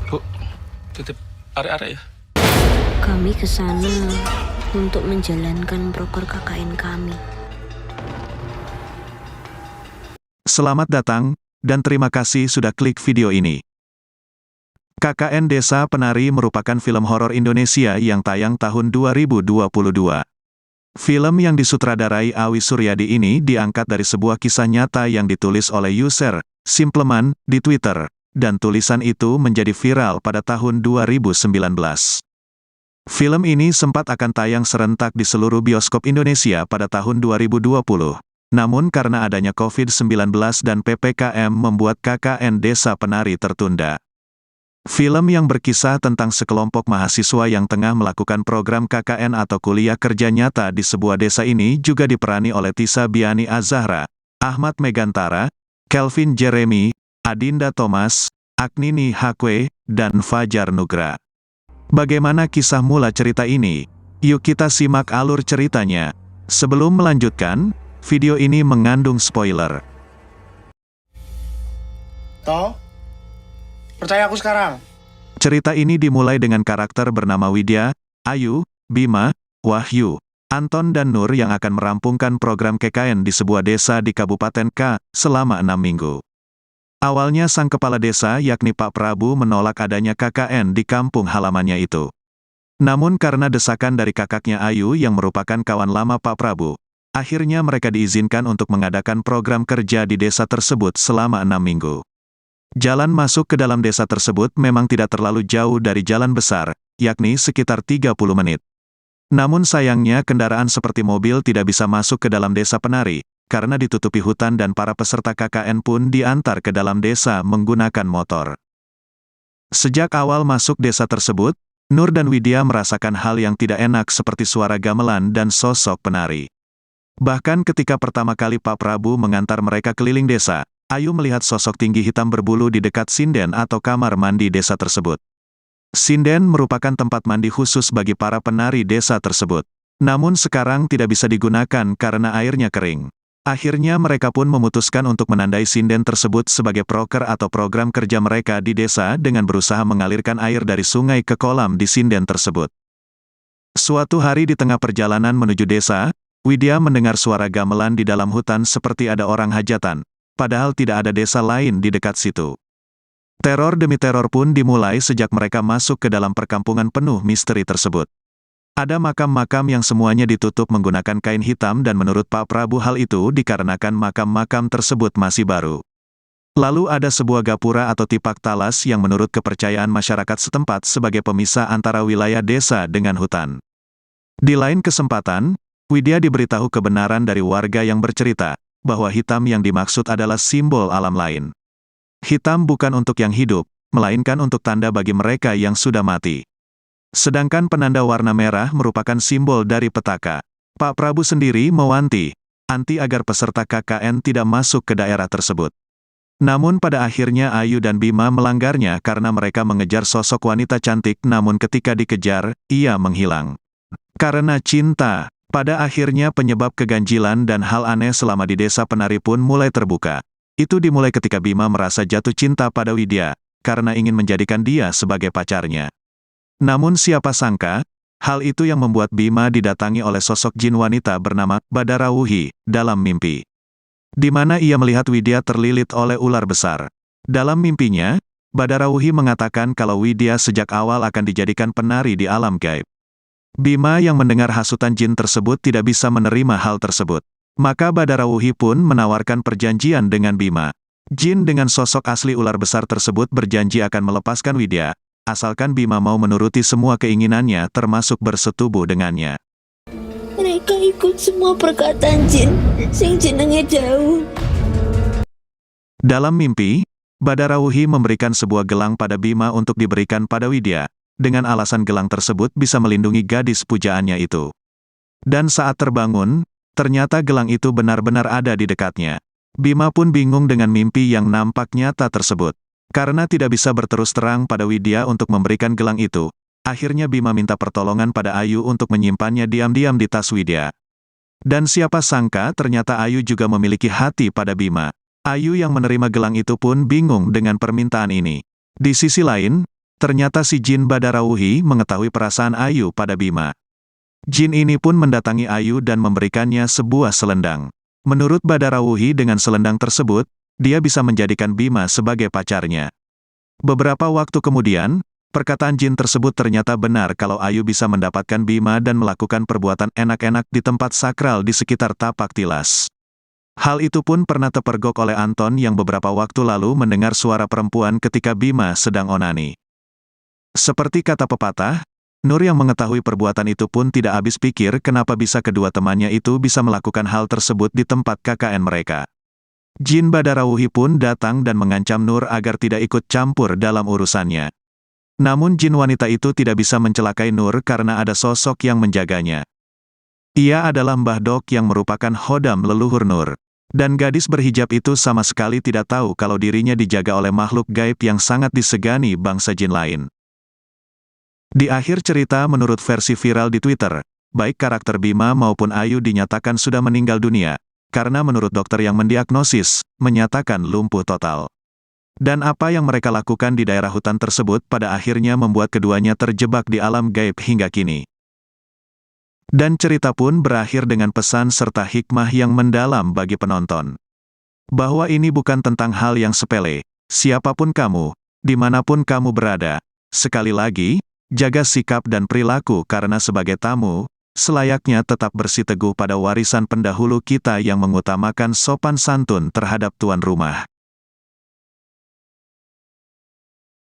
Bu, titip arek-arek ya? Kami ke sana untuk menjalankan proker KKN kami. Selamat datang, dan terima kasih sudah klik video ini. KKN Desa Penari merupakan film horor Indonesia yang tayang tahun 2022. Film yang disutradarai Awi Suryadi ini diangkat dari sebuah kisah nyata yang ditulis oleh user Simpleman di Twitter, dan tulisan itu menjadi viral pada tahun 2019. Film ini sempat akan tayang serentak di seluruh bioskop Indonesia pada tahun 2020. Namun karena adanya COVID-19 dan PPKM membuat KKN Desa Penari tertunda. Film yang berkisah tentang sekelompok mahasiswa yang tengah melakukan program KKN atau kuliah kerja nyata di sebuah desa ini juga diperani oleh Tisa Biani Azahra, Ahmad Megantara, Kelvin Jeremy, Adinda Thomas, Agnini Hakwe, dan Fajar Nugra. Bagaimana kisah mula cerita ini? Yuk kita simak alur ceritanya. Sebelum melanjutkan, video ini mengandung spoiler. Toh, percaya aku sekarang. Cerita ini dimulai dengan karakter bernama Widya, Ayu, Bima, Wahyu, Anton dan Nur yang akan merampungkan program KKN di sebuah desa di Kabupaten K selama 6 minggu. Awalnya sang kepala desa yakni Pak Prabu menolak adanya KKN di kampung halamannya itu. Namun karena desakan dari kakaknya Ayu yang merupakan kawan lama Pak Prabu, akhirnya mereka diizinkan untuk mengadakan program kerja di desa tersebut selama 6 minggu. Jalan masuk ke dalam desa tersebut memang tidak terlalu jauh dari jalan besar, yakni sekitar 30 menit. Namun sayangnya kendaraan seperti mobil tidak bisa masuk ke dalam desa Penari, karena ditutupi hutan dan para peserta KKN pun diantar ke dalam desa menggunakan motor. Sejak awal masuk desa tersebut, Nur dan Widya merasakan hal yang tidak enak seperti suara gamelan dan sosok penari. Bahkan ketika pertama kali Pak Prabu mengantar mereka keliling desa, Ayu melihat sosok tinggi hitam berbulu di dekat sinden atau kamar mandi desa tersebut. Sinden merupakan tempat mandi khusus bagi para penari desa tersebut. Namun sekarang tidak bisa digunakan karena airnya kering. Akhirnya mereka pun memutuskan untuk menandai sinden tersebut sebagai proker atau program kerja mereka di desa dengan berusaha mengalirkan air dari sungai ke kolam di sinden tersebut. Suatu hari di tengah perjalanan menuju desa, Widya mendengar suara gamelan di dalam hutan seperti ada orang hajatan, padahal tidak ada desa lain di dekat situ. Teror demi teror pun dimulai sejak mereka masuk ke dalam perkampungan penuh misteri tersebut. Ada makam-makam yang semuanya ditutup menggunakan kain hitam dan menurut Pak Prabu hal itu dikarenakan makam-makam tersebut masih baru. Lalu ada sebuah gapura atau tipak talas yang menurut kepercayaan masyarakat setempat sebagai pemisah antara wilayah desa dengan hutan. Di lain kesempatan, Widya diberitahu kebenaran dari warga yang bercerita, bahwa hitam yang dimaksud adalah simbol alam lain. Hitam bukan untuk yang hidup, melainkan untuk tanda bagi mereka yang sudah mati. Sedangkan penanda warna merah merupakan simbol dari petaka. Pak Prabu sendiri mewanti-wanti agar peserta KKN tidak masuk ke daerah tersebut. Namun pada akhirnya Ayu dan Bima melanggarnya karena mereka mengejar sosok wanita cantik namun ketika dikejar, ia menghilang. Karena cinta, pada akhirnya penyebab keganjilan dan hal aneh selama di desa Penari pun mulai terbuka. Itu dimulai ketika Bima merasa jatuh cinta pada Widya, karena ingin menjadikan dia sebagai pacarnya. Namun siapa sangka, hal itu yang membuat Bima didatangi oleh sosok jin wanita bernama Badarawuhi dalam mimpi. Di mana ia melihat Widya terlilit oleh ular besar. Dalam mimpinya, Badarawuhi mengatakan kalau Widya sejak awal akan dijadikan penari di alam gaib. Bima yang mendengar hasutan jin tersebut tidak bisa menerima hal tersebut. Maka Badarawuhi pun menawarkan perjanjian dengan Bima. Jin dengan sosok asli ular besar tersebut berjanji akan melepaskan Widya, asalkan Bima mau menuruti semua keinginannya termasuk bersetubuh dengannya. Mereka ikut semua perkataan jin, sing jenenge jauh. Dalam mimpi, Badarawuhi memberikan sebuah gelang pada Bima untuk diberikan pada Widya, dengan alasan gelang tersebut bisa melindungi gadis pujaannya itu. Dan saat terbangun, ternyata gelang itu benar-benar ada di dekatnya. Bima pun bingung dengan mimpi yang nampak nyata tersebut. Karena tidak bisa berterus terang pada Widya untuk memberikan gelang itu, akhirnya Bima minta pertolongan pada Ayu untuk menyimpannya diam-diam di tas Widya. Dan siapa sangka ternyata Ayu juga memiliki hati pada Bima. Ayu yang menerima gelang itu pun bingung dengan permintaan ini. Di sisi lain, Ternyata si Jin Badarawuhi mengetahui perasaan Ayu pada Bima. Jin ini pun mendatangi Ayu dan memberikannya sebuah selendang. Menurut Badarawuhi, dengan selendang tersebut, dia bisa menjadikan Bima sebagai pacarnya. Beberapa waktu kemudian, perkataan Jin tersebut ternyata benar kalau Ayu bisa mendapatkan Bima dan melakukan perbuatan enak-enak di tempat sakral di sekitar tapak tilas. Hal itu pun pernah terpergok oleh Anton yang beberapa waktu lalu mendengar suara perempuan ketika Bima sedang onani. Seperti kata pepatah, Nur yang mengetahui perbuatan itu pun tidak habis pikir kenapa bisa kedua temannya itu bisa melakukan hal tersebut di tempat KKN mereka. Jin Badarawuhi pun datang dan mengancam Nur agar tidak ikut campur dalam urusannya. Namun jin wanita itu tidak bisa mencelakai Nur karena ada sosok yang menjaganya. Ia adalah Mbah Dok yang merupakan hodam leluhur Nur. Dan gadis berhijab itu sama sekali tidak tahu kalau dirinya dijaga oleh makhluk gaib yang sangat disegani bangsa jin lain. Di akhir cerita, menurut versi viral di Twitter, baik karakter Bima maupun Ayu dinyatakan sudah meninggal dunia, karena menurut dokter yang mendiagnosis, menyatakan lumpuh total. Dan apa yang mereka lakukan di daerah hutan tersebut pada akhirnya membuat keduanya terjebak di alam gaib hingga kini. Dan cerita pun berakhir dengan pesan serta hikmah yang mendalam bagi penonton. Bahwa ini bukan tentang hal yang sepele, siapapun kamu, dimanapun kamu berada, sekali lagi, jaga sikap dan perilaku karena sebagai tamu, selayaknya tetap bersiteguh pada warisan pendahulu kita yang mengutamakan sopan santun terhadap tuan rumah.